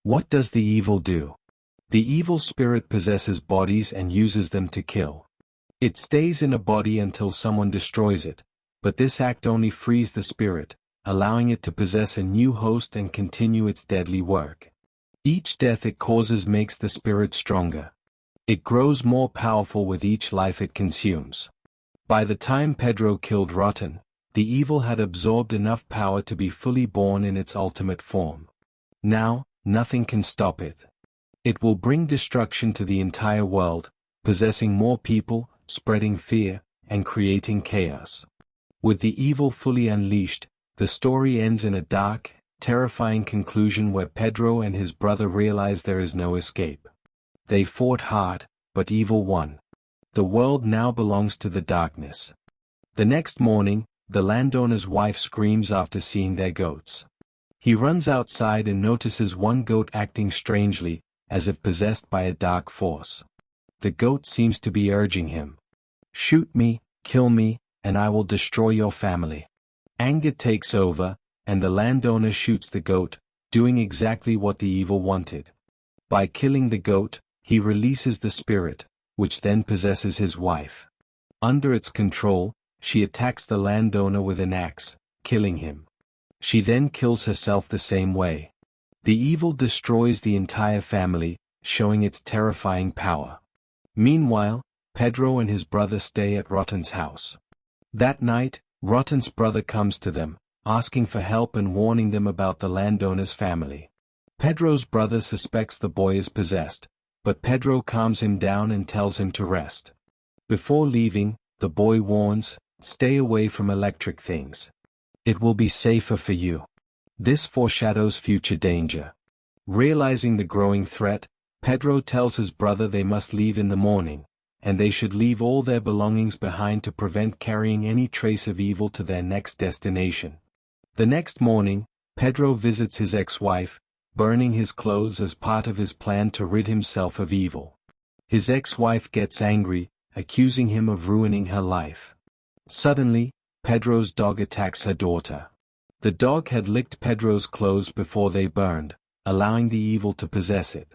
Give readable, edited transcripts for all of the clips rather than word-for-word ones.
What does the evil do? The evil spirit possesses bodies and uses them to kill. It stays in a body until someone destroys it, but this act only frees the spirit, allowing it to possess a new host and continue its deadly work. Each death it causes makes the spirit stronger. It grows more powerful with each life it consumes. By the time Pedro killed Rotten, the evil had absorbed enough power to be fully born in its ultimate form. Now, nothing can stop it. It will bring destruction to the entire world, possessing more people, spreading fear, and creating chaos. With the evil fully unleashed, the story ends in a dark, terrifying conclusion where Pedro and his brother realize there is no escape. They fought hard, but evil won. The world now belongs to the darkness. The next morning, the landowner's wife screams after seeing their goats. He runs outside and notices one goat acting strangely, as if possessed by a dark force. The goat seems to be urging him. "Shoot me, kill me, and I will destroy your family." Anger takes over, and the landowner shoots the goat, doing exactly what the evil wanted. By killing the goat, he releases the spirit, which then possesses his wife. Under its control, she attacks the landowner with an axe, killing him. She then kills herself the same way. The evil destroys the entire family, showing its terrifying power. Meanwhile, Pedro and his brother stay at Rotten's house. That night, Rotten's brother comes to them, asking for help and warning them about the landowner's family. Pedro's brother suspects the boy is possessed, but Pedro calms him down and tells him to rest. Before leaving, the boy warns, "Stay away from electric things. It will be safer for you." This foreshadows future danger. Realizing the growing threat, Pedro tells his brother they must leave in the morning, and they should leave all their belongings behind to prevent carrying any trace of evil to their next destination. The next morning, Pedro visits his ex-wife, burning his clothes as part of his plan to rid himself of evil. His ex-wife gets angry, accusing him of ruining her life. Suddenly, Pedro's dog attacks her daughter. The dog had licked Pedro's clothes before they burned, allowing the evil to possess it.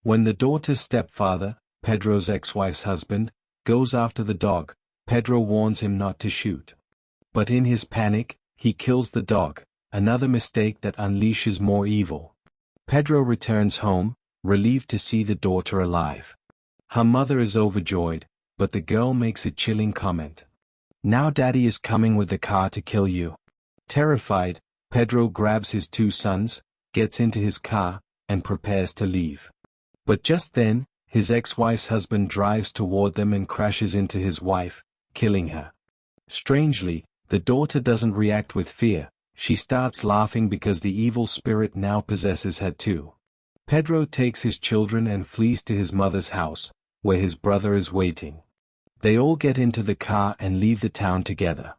When the daughter's stepfather, Pedro's ex-wife's husband, goes after the dog, Pedro warns him not to shoot. But in his panic, he kills the dog, another mistake that unleashes more evil. Pedro returns home, relieved to see the daughter alive. Her mother is overjoyed, but the girl makes a chilling comment. "Now Daddy is coming with the car to kill you." Terrified, Pedro grabs his two sons, gets into his car, and prepares to leave. But just then, his ex-wife's husband drives toward them and crashes into his wife, killing her. Strangely, the daughter doesn't react with fear, she starts laughing because the evil spirit now possesses her too. Pedro takes his children and flees to his mother's house, where his brother is waiting. They all get into the car and leave the town together.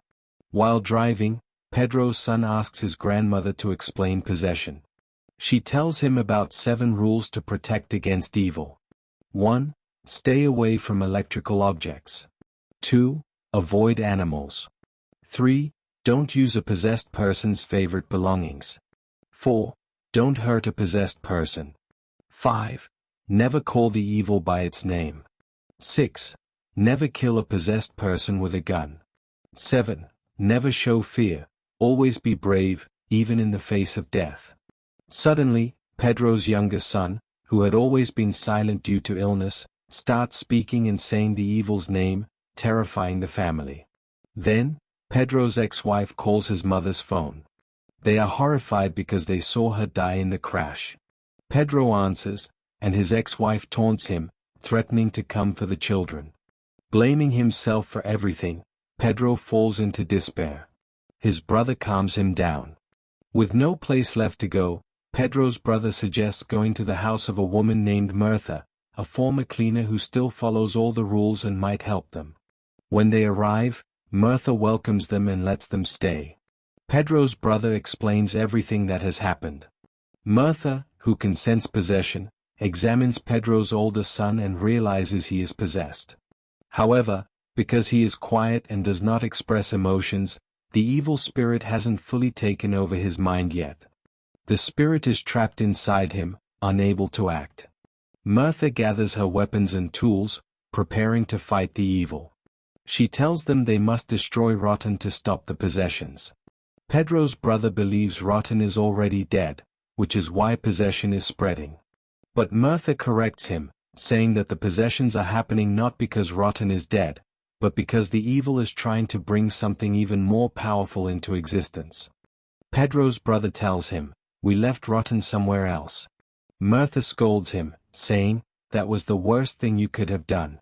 While driving, Pedro's son asks his grandmother to explain possession. She tells him about 7 rules to protect against evil. 1. Stay away from electrical objects. 2. Avoid animals. 3. Don't use a possessed person's favorite belongings. 4. Don't hurt a possessed person. 5. Never call the evil by its name. 6. Never kill a possessed person with a gun. 7. Never show fear. Always be brave, even in the face of death. Suddenly, Pedro's younger son, who had always been silent due to illness, starts speaking and saying the evil's name, terrifying the family. Then, Pedro's ex-wife calls his mother's phone. They are horrified because they saw her die in the crash. Pedro answers, and his ex-wife taunts him, threatening to come for the children. Blaming himself for everything, Pedro falls into despair. His brother calms him down. With no place left to go, Pedro's brother suggests going to the house of a woman named Martha, a former cleaner who still follows all the rules and might help them. When they arrive, Martha welcomes them and lets them stay. Pedro's brother explains everything that has happened. Martha, who can sense possession, examines Pedro's older son and realizes he is possessed. However, because he is quiet and does not express emotions, the evil spirit hasn't fully taken over his mind yet. The spirit is trapped inside him, unable to act. Mirtha gathers her weapons and tools, preparing to fight the evil. She tells them they must destroy Rotten to stop the possessions. Pedro's brother believes Rotten is already dead, which is why possession is spreading. But Mirtha corrects him, saying that the possessions are happening not because Rotten is dead, but because the evil is trying to bring something even more powerful into existence. Pedro's brother tells him, "We left Rotten somewhere else." Mirtha scolds him, saying, "That was the worst thing you could have done."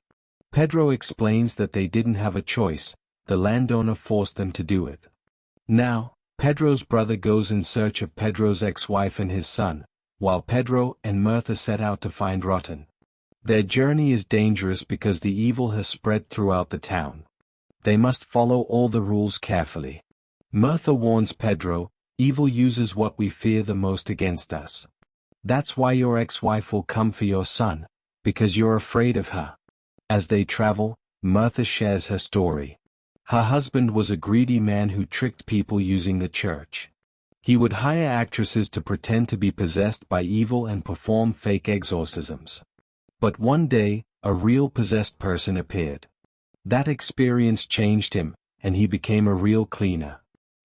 Pedro explains that they didn't have a choice, the landowner forced them to do it. Now, Pedro's brother goes in search of Pedro's ex-wife and his son, while Pedro and Mirtha set out to find Rotten. Their journey is dangerous because the evil has spread throughout the town. They must follow all the rules carefully. Mirtha warns Pedro, "Evil uses what we fear the most against us. That's why your ex-wife will come for your son, because you're afraid of her." As they travel, Mirtha shares her story. Her husband was a greedy man who tricked people using the church. He would hire actresses to pretend to be possessed by evil and perform fake exorcisms. But one day, a real possessed person appeared. That experience changed him, and he became a real cleaner.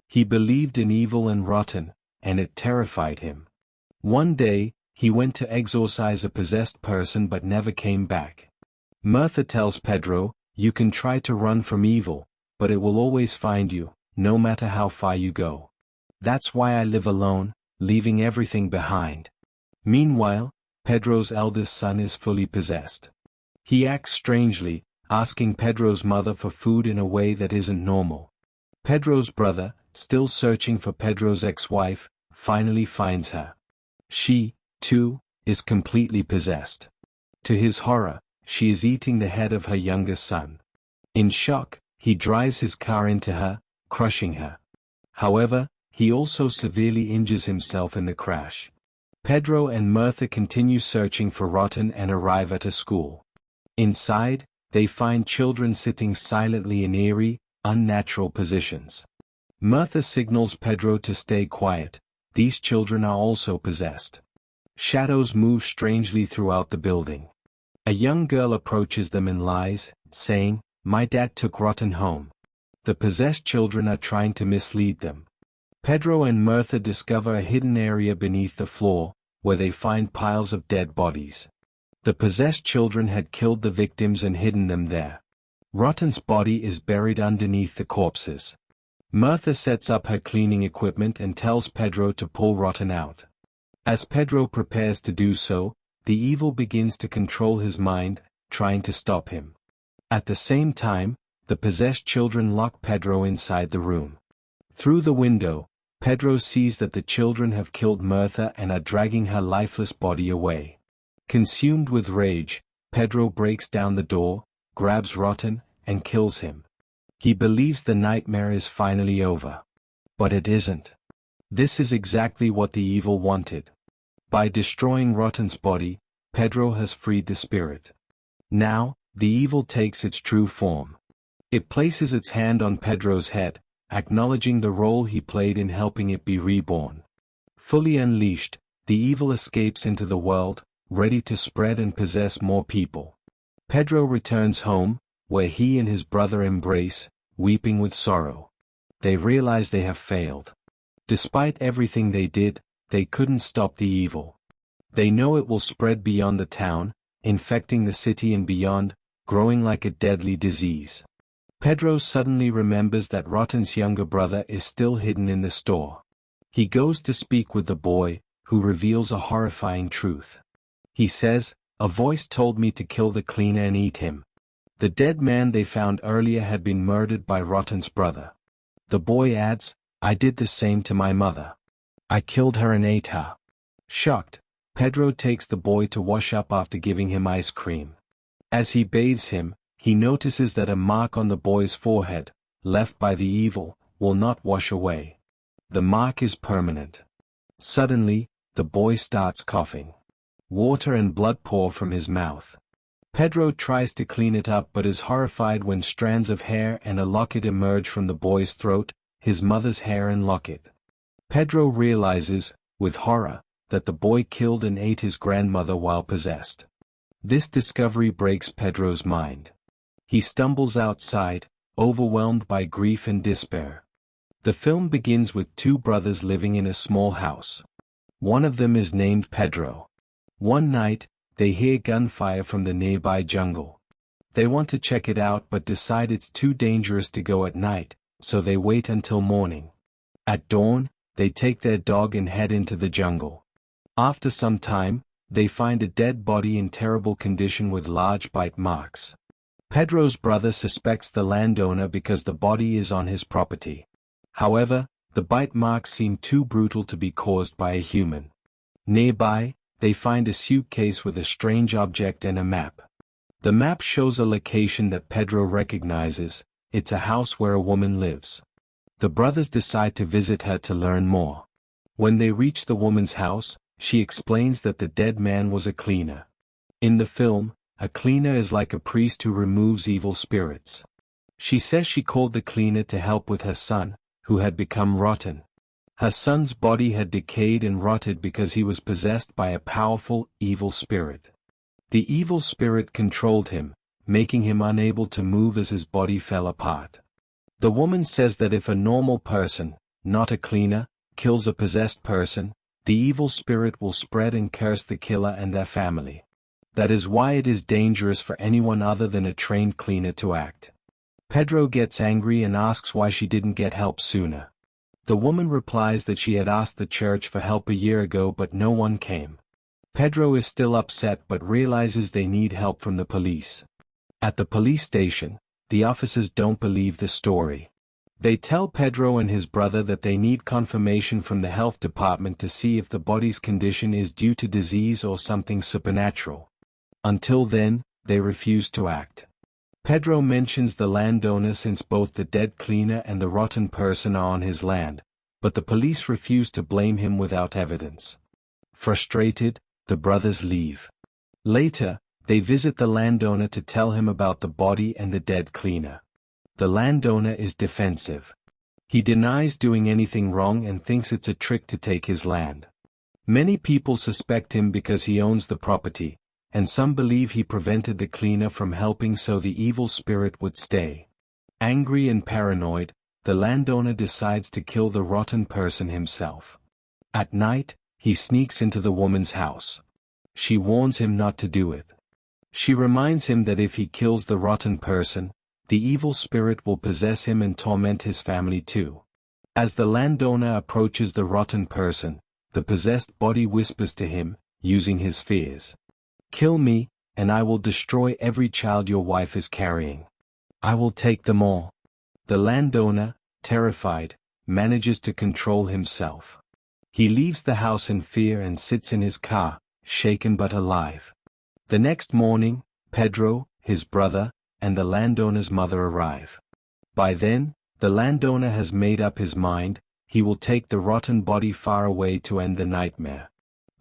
He believed in evil and Rotten, and it terrified him. One day, he went to exorcise a possessed person but never came back. Mirtha tells Pedro, "You can try to run from evil, but it will always find you, no matter how far you go. That's why I live alone, leaving everything behind." Meanwhile, Pedro's eldest son is fully possessed. He acts strangely, asking Pedro's mother for food in a way that isn't normal. Pedro's brother, still searching for Pedro's ex-wife, finally finds her. She, too, is completely possessed. To his horror, she is eating the head of her youngest son. In shock, he drives his car into her, crushing her. However, he also severely injures himself in the crash. Pedro and Mirtha continue searching for Rotten and arrive at a school. Inside, they find children sitting silently in eerie, unnatural positions. Mirtha signals Pedro to stay quiet. These children are also possessed. Shadows move strangely throughout the building. A young girl approaches them and lies, saying, "My dad took Rotten home." The possessed children are trying to mislead them. Pedro and Mirtha discover a hidden area beneath the floor, where they find piles of dead bodies. The possessed children had killed the victims and hidden them there. Rotten's body is buried underneath the corpses. Mirtha sets up her cleaning equipment and tells Pedro to pull Rotten out. As Pedro prepares to do so, the evil begins to control his mind, trying to stop him. At the same time, the possessed children lock Pedro inside the room. Through the window, Pedro sees that the children have killed Mirtha and are dragging her lifeless body away. Consumed with rage, Pedro breaks down the door, grabs Rotten, and kills him. He believes the nightmare is finally over. But it isn't. This is exactly what the evil wanted. By destroying Rotten's body, Pedro has freed the spirit. Now, the evil takes its true form. It places its hand on Pedro's head, acknowledging the role he played in helping it be reborn. Fully unleashed, the evil escapes into the world, ready to spread and possess more people. Pedro returns home, where he and his brother embrace, weeping with sorrow. They realize they have failed. Despite everything they did, they couldn't stop the evil. They know it will spread beyond the town, infecting the city and beyond, growing like a deadly disease. Pedro suddenly remembers that Rotten's younger brother is still hidden in the store. He goes to speak with the boy, who reveals a horrifying truth. He says, "A voice told me to kill the cleaner and eat him." The dead man they found earlier had been murdered by Rotten's brother. The boy adds, "I did the same to my mother. I killed her and ate her." Shocked, Pedro takes the boy to wash up after giving him ice cream. As he bathes him, he notices that a mark on the boy's forehead, left by the evil, will not wash away. The mark is permanent. Suddenly, the boy starts coughing. Water and blood pour from his mouth. Pedro tries to clean it up but is horrified when strands of hair and a locket emerge from the boy's throat, his mother's hair and locket. Pedro realizes, with horror, that the boy killed and ate his grandmother while possessed. This discovery breaks Pedro's mind. He stumbles outside, overwhelmed by grief and despair. The film begins with two brothers living in a small house. One of them is named Pedro. One night, they hear gunfire from the nearby jungle. They want to check it out but decide it's too dangerous to go at night, so they wait until morning. At dawn, they take their dog and head into the jungle. After some time, they find a dead body in terrible condition with large bite marks. Pedro's brother suspects the landowner because the body is on his property. However, the bite marks seem too brutal to be caused by a human. Nearby, they find a suitcase with a strange object and a map. The map shows a location that Pedro recognizes. It's a house where a woman lives. The brothers decide to visit her to learn more. When they reach the woman's house, she explains that the dead man was a cleaner. In the film, a cleaner is like a priest who removes evil spirits. She says she called the cleaner to help with her son, who had become rotten. Her son's body had decayed and rotted because he was possessed by a powerful, evil spirit. The evil spirit controlled him, making him unable to move as his body fell apart. The woman says that if a normal person, not a cleaner, kills a possessed person, the evil spirit will spread and curse the killer and their family. That is why it is dangerous for anyone other than a trained cleaner to act. Pedro gets angry and asks why she didn't get help sooner. The woman replies that she had asked the church for help a year ago but no one came. Pedro is still upset but realizes they need help from the police. At the police station, the officers don't believe the story. They tell Pedro and his brother that they need confirmation from the health department to see if the body's condition is due to disease or something supernatural. Until then, they refuse to act. Pedro mentions the landowner since both the dead cleaner and the rotten person are on his land, but the police refuse to blame him without evidence. Frustrated, the brothers leave. Later, they visit the landowner to tell him about the body and the dead cleaner. The landowner is defensive. He denies doing anything wrong and thinks it's a trick to take his land. Many people suspect him because he owns the property, and some believe he prevented the cleaner from helping so the evil spirit would stay. Angry and paranoid, the landowner decides to kill the rotten person himself. At night, he sneaks into the woman's house. She warns him not to do it. She reminds him that if he kills the rotten person, the evil spirit will possess him and torment his family too. As the landowner approaches the rotten person, the possessed body whispers to him, using his fears. "Kill me, and I will destroy every child your wife is carrying. I will take them all." The landowner, terrified, manages to control himself. He leaves the house in fear and sits in his car, shaken but alive. The next morning, Pedro, his brother, and the landowner's mother arrive. By then, the landowner has made up his mind. He will take the rotten body far away to end the nightmare.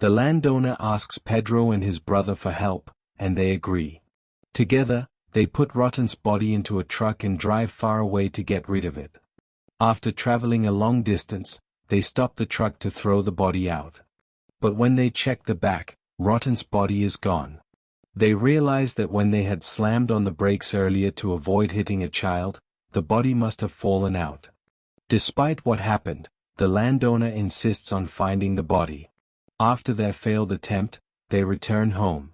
The landowner asks Pedro and his brother for help, and they agree. Together, they put Rotten's body into a truck and drive far away to get rid of it. After traveling a long distance, they stop the truck to throw the body out. But when they check the back, Rotten's body is gone. They realize that when they had slammed on the brakes earlier to avoid hitting a child, the body must have fallen out. Despite what happened, the landowner insists on finding the body. After their failed attempt, they return home.